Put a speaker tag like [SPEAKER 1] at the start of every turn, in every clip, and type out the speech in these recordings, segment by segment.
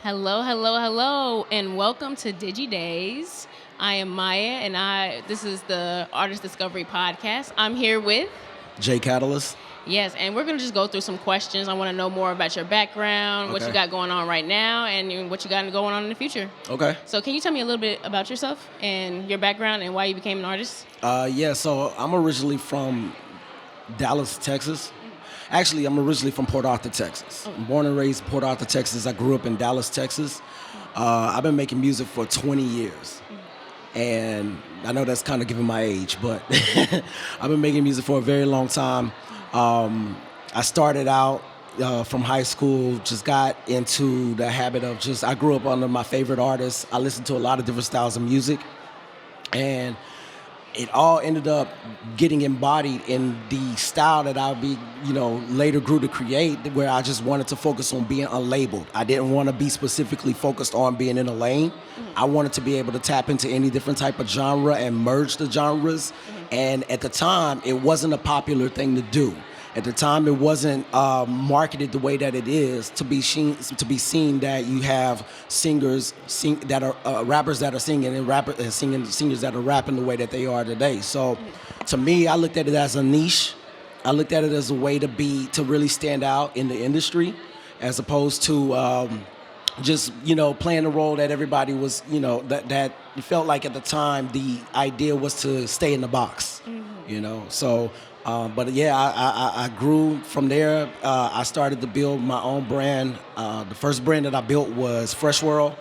[SPEAKER 1] Hello, hello, hello, and welcome to Days. I am Maya, and this is the Artist Discovery Podcast. I'm here with
[SPEAKER 2] J Catalyst.
[SPEAKER 1] yes, and we're gonna just go through some questions. I want to know more about your background, what you
[SPEAKER 2] Okay.
[SPEAKER 1] got going on right now, and what you got going on in the future.
[SPEAKER 2] Okay.
[SPEAKER 1] So, can you tell me a little bit about yourself and your background and why you became an artist?
[SPEAKER 2] Yeah, so I'm originally from Dallas, Texas. Actually, I'm originally from Port Arthur, Texas.
[SPEAKER 1] Oh.
[SPEAKER 2] I'm born and raised in Port Arthur, Texas. I grew up in Dallas, Texas. I've been making music for 20 years. And I know that's kind of giving my age, but I've been making music for a very long time. I started out from high school, just got into the habit of I grew up under my favorite artists. I listened to a lot of different styles of music. And it all ended up getting embodied in the style that later grew to create, where I just wanted to focus on being unlabeled. I didn't want to be specifically focused on being in a lane. I wanted to be able to tap into any different type of genre and merge the genres. And at the time, it wasn't a popular thing to do. At the time, it wasn't marketed the way that it is to be seen that you have that are rappers that are singing and singers that are rapping the way that they are today. So, to me, I looked at it as a niche. I looked at it as a way to really stand out in the industry, as opposed to just playing the role that everybody was that it felt like at the time the idea was to stay in the box. So. But yeah, I grew from there. I started to build my own brand. The first brand that I built was Fresh World.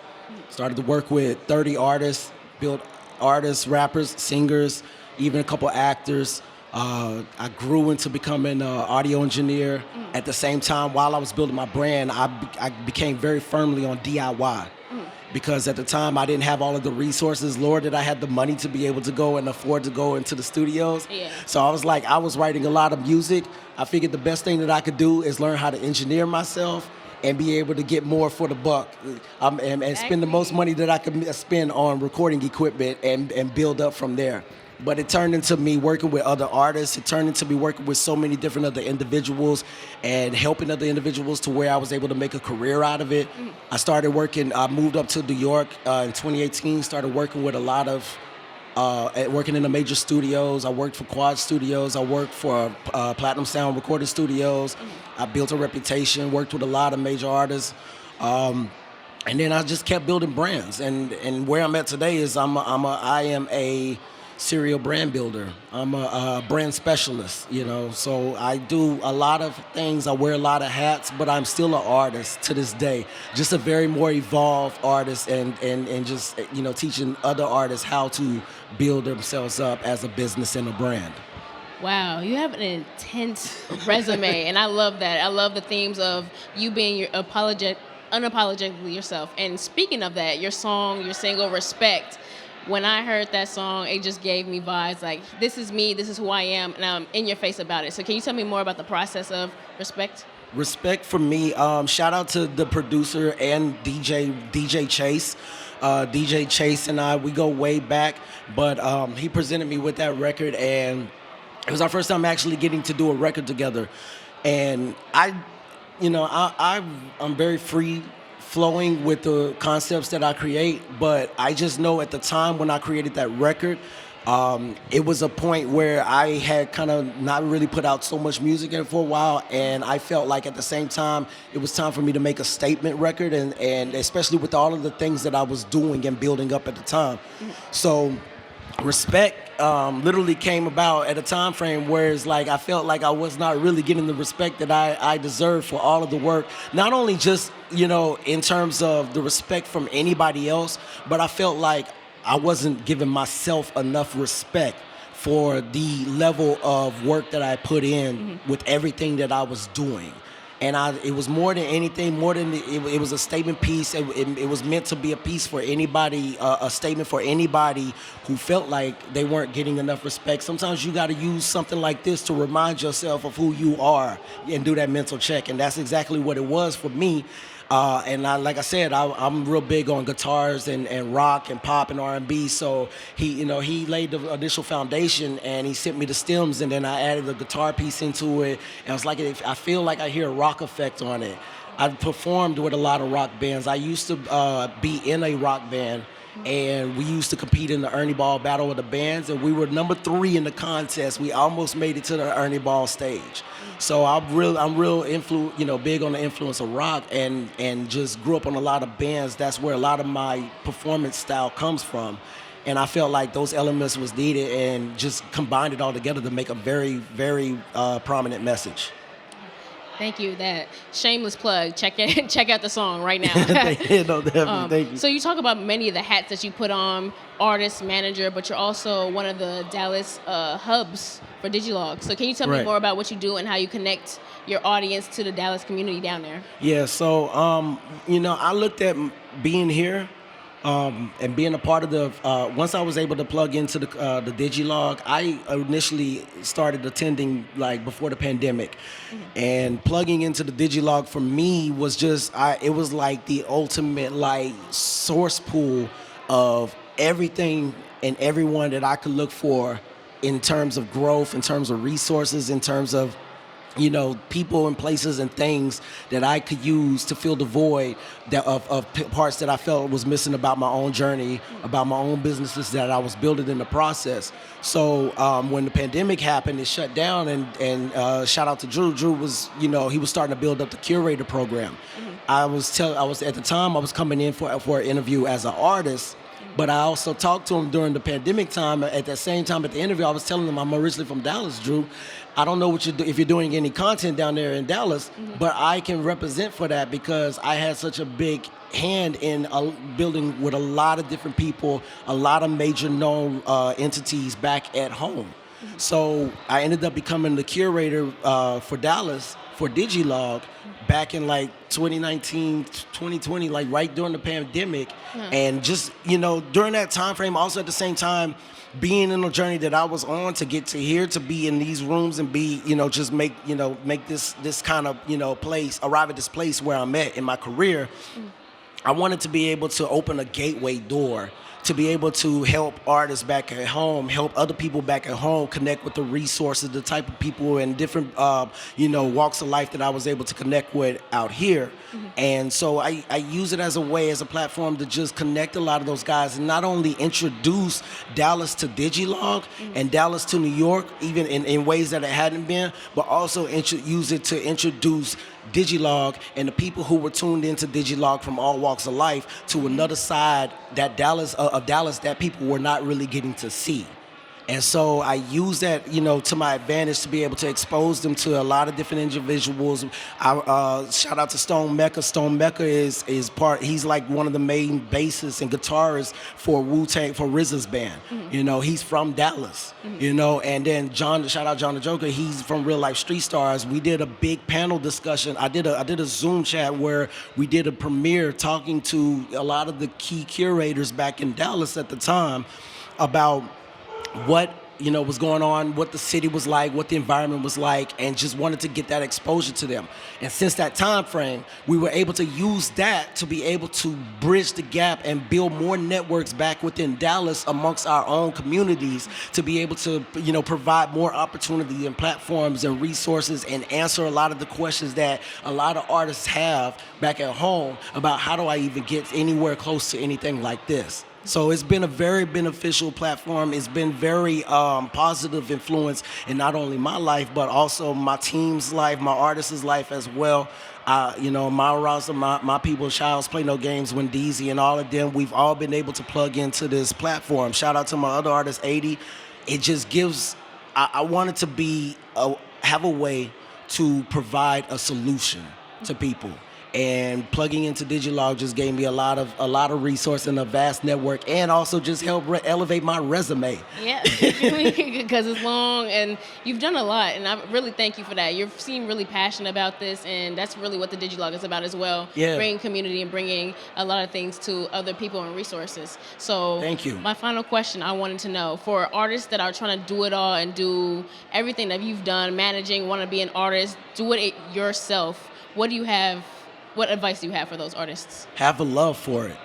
[SPEAKER 2] Started to work with 30 artists, built artists, rappers, singers, even a couple actors. I grew into becoming an audio engineer. At the same time, while I was building my brand, I became very firmly on DIY. Because at the time I didn't have all of the resources, nor did I have the money to be able to go and afford to go into the studios.
[SPEAKER 1] Yeah.
[SPEAKER 2] So I was writing a lot of music. I figured the best thing that I could do is learn how to engineer myself and be able to get more for the buck, and spend the most money that I could spend on recording equipment and build up from there. But it turned into me working with other artists. It turned into me working with so many different other individuals and helping other individuals to where I was able to make a career out of it. I moved up to New York in 2018, started working with a lot of, working in the major studios. I worked for Quad Studios. I worked for Platinum Sound Recording Studios. I built a reputation, worked with a lot of major artists. And then I just kept building brands. And where I'm at today is I am a serial brand builder. I'm a brand specialist, so I do a lot of things. I wear a lot of hats, but I'm still an artist to this day. Just a very more evolved artist and just, teaching other artists how to build themselves up as a business and a brand.
[SPEAKER 1] Wow, you have an intense resume, and I love that. I love the themes of you being unapologetically yourself. And speaking of that, your single, Respect. When I heard that song, it just gave me vibes like, this is me, this is who I am, and I'm in your face about it. So can you tell me more about the process of Respect?
[SPEAKER 2] Respect for me. Shout out to the producer and DJ Chase. DJ Chase and we go way back, but he presented me with that record, and it was our first time actually getting to do a record together. And I'm very free flowing with the concepts that I create, but I just know at the time when I created that record, it was a point where I had kind of not really put out so much music in it for a while, and I felt like at the same time it was time for me to make a statement record, and especially with all of the things that I was doing and building up at the time. So Respect literally came about at a time frame where it's like I felt like I was not really getting the respect that I deserved for all of the work. Not only just, in terms of the respect from anybody else, but I felt like I wasn't giving myself enough respect for the level of work that I put in with everything that I was doing. And it was more than anything, it was a statement piece. It was meant to be a piece for anybody, a statement for anybody who felt like they weren't getting enough respect. Sometimes you got to use something like this to remind yourself of who you are and do that mental check. And that's exactly what it was for me. Like I said, I'm real big on guitars and rock and pop and R&B. So he laid the initial foundation and he sent me the stems, and then I added a guitar piece into it. And it's like I feel like I hear a rock effect on it. I've performed with a lot of rock bands. I used to be in a rock band, and we used to compete in the Ernie Ball Battle of the Bands, and we were number 3 in the contest. We almost made it to the Ernie Ball stage. So I'm real big on the influence of rock, and just grew up on a lot of bands. That's where a lot of my performance style comes from. And I felt like those elements was needed, and just combined it all together to make a very, very prominent message.
[SPEAKER 1] Thank you. That shameless plug. Check out the song right now.
[SPEAKER 2] No, definitely. Thank you.
[SPEAKER 1] So you talk about many of the hats that you put on, artist, manager, but you're also one of the Dallas hubs for Digilogue. So can you tell me more about what you do and how you connect your audience to the Dallas community down there?
[SPEAKER 2] Yeah. So I looked at being here. And being a part of the, once I was able to plug into the Digilogue, I initially started attending like before the pandemic, and plugging into the Digilogue for me was just, it was like the ultimate like source pool of everything and everyone that I could look for in terms of growth, in terms of resources, in terms of people and places and things that I could use to fill the void of parts that I felt was missing about my own journey, about my own businesses that I was building in the process. So when the pandemic happened, it shut down, and shout out to Drew. Drew was, he was starting to build up the curator program. I was at the time I was coming in for an interview as an artist. But I also talked to him during the pandemic time. At that same time, at the interview, I was telling him I'm originally from Dallas, Drew. I don't know if you're doing any content down there in Dallas, but I can represent for that because I had such a big hand in building with a lot of different people, a lot of major known entities back at home. So I ended up becoming the curator for Dallas for Digilogue back in like 2019, 2020, like right during the pandemic. And just, during that time frame, also at the same time, being in the journey that I was on to get to here, to be in these rooms and be, just make this kind of, place, arrive at this place where I'm at in my career. I wanted to be able to open a gateway door to be able to help artists back at home, help other people back at home, connect with the resources, the type of people and different, walks of life that I was able to connect with out here. And so I use it as a way, as a platform to just connect a lot of those guys and not only introduce Dallas to Digilogue and Dallas to New York, even in ways that it hadn't been, but also use it to introduce Digilogue and the people who were tuned into Digilogue from all walks of life to another side that Dallas that people were not really getting to see. And so I use that, to my advantage to be able to expose them to a lot of different individuals. Shout out to Stone Mecca. Stone Mecca is he's like one of the main bassists and guitarists for Wu-Tang, for RZA's band. He's from Dallas, and then shout out John the Joker. He's from Real Life Street Stars. We did a big panel discussion. I did a Zoom chat where we did a premiere talking to a lot of the key curators back in Dallas at the time about what was going on, what the city was like, what the environment was like, and just wanted to get that exposure to them. And since that time frame, we were able to use that to be able to bridge the gap and build more networks back within Dallas amongst our own communities to be able to, provide more opportunity and platforms and resources and answer a lot of the questions that a lot of artists have back at home about how do I even get anywhere close to anything like this. So it's been a very beneficial platform. It's been very positive influence in not only my life, but also my team's life, my artist's life as well. My roster, my people, Childs Play No Games, Wendeezy, and all of them, we've all been able to plug into this platform. Shout out to my other artist, 80. It just gives, I wanted to have a way to provide a solution to people. And plugging into Digilogue just gave me a lot of resource and a vast network, and also just help elevate my resume.
[SPEAKER 1] Yeah, because it's long and you've done a lot, and I really thank you for that. You seem really passionate about this, and that's really what the Digilogue is about as well.
[SPEAKER 2] Yeah.
[SPEAKER 1] Bringing community and bringing a lot of things to other people and resources. So
[SPEAKER 2] thank you.
[SPEAKER 1] My final question I wanted to know, for artists that are trying to do it all and do everything that you've done, managing, want to be an artist, do it yourself, what do you What advice do you have for those artists?
[SPEAKER 2] Have a love for it.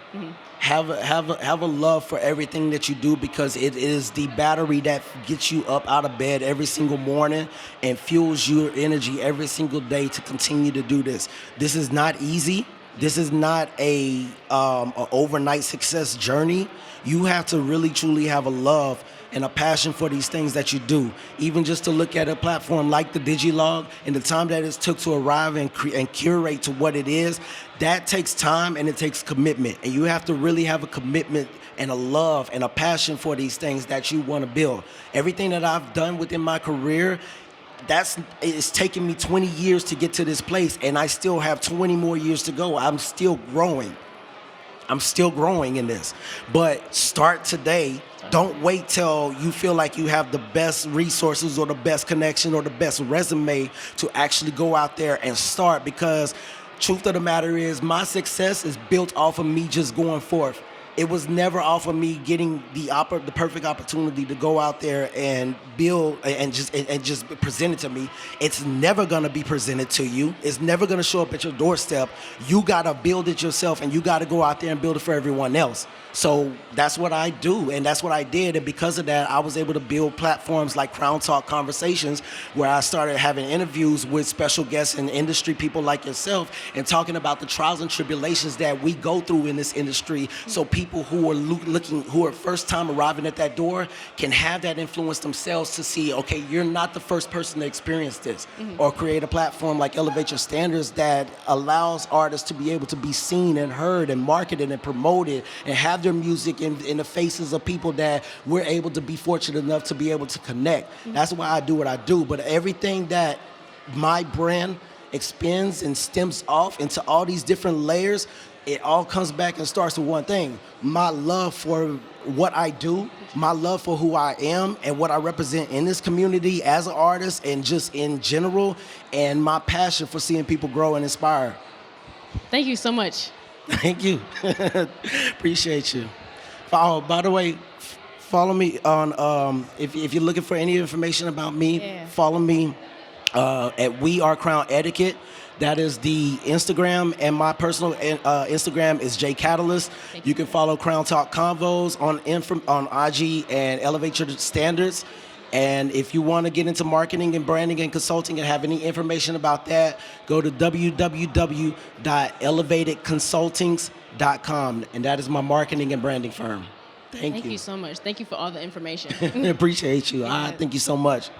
[SPEAKER 2] Have a love for everything that you do, because it is the battery that gets you up out of bed every single morning and fuels your energy every single day to continue to do this. This is not easy. This is not a overnight success journey. You have to really truly have a love and a passion for these things that you do. Even just to look at a platform like the Digilogue and the time that it took to arrive and curate to what it is, that takes time and it takes commitment. And you have to really have a commitment and a love and a passion for these things that you want to build. Everything that I've done within my career, it's taken me 20 years to get to this place, and I still have 20 more years to go. I'm still growing. I'm still growing in this. But start today. Don't wait till you feel like you have the best resources or the best connection or the best resume to actually go out there and start, because truth of the matter is my success is built off of me just going forth. It was never off of me getting the perfect opportunity to go out there and build and just present it to me. It's never gonna be presented to you. It's never gonna show up at your doorstep. You gotta build it yourself, and you gotta go out there and build it for everyone else. So that's what I do, and that's what I did. And because of that, I was able to build platforms like Crown Talk Conversations, where I started having interviews with special guests and industry people like yourself, and talking about the trials and tribulations that we go through in this industry, so people who are who are first time arriving at that door can have that influence themselves to see, okay, you're not the first person to experience this. Or create a platform like Elevate Your Standards that allows artists to be able to be seen and heard and marketed and promoted and have their music in the faces of people that we're able to be fortunate enough to be able to connect. That's why I do what I do. But everything that my brand expends and stems off into all these different layers, it all comes back and starts with one thing: my love for what I do, my love for who I am and what I represent in this community as an artist and just in general, and my passion for seeing people grow and inspire.
[SPEAKER 1] Thank you so much.
[SPEAKER 2] Thank you. Appreciate you. Oh, by the way, follow me on, if you're looking for any information about me, follow me at We Are Crown Etiquette. That is the Instagram, and my personal Instagram is J Catalyst. You can follow Crown Talk Convos on IG and Elevate Your Standards. And if you want to get into marketing and branding and consulting and have any information about that, go to www.elevatedconsultings.com, and that is my marketing and branding firm. Thank you.
[SPEAKER 1] Thank you so much. Thank you for all the information.
[SPEAKER 2] Appreciate you.
[SPEAKER 1] Yeah.
[SPEAKER 2] Thank you so much.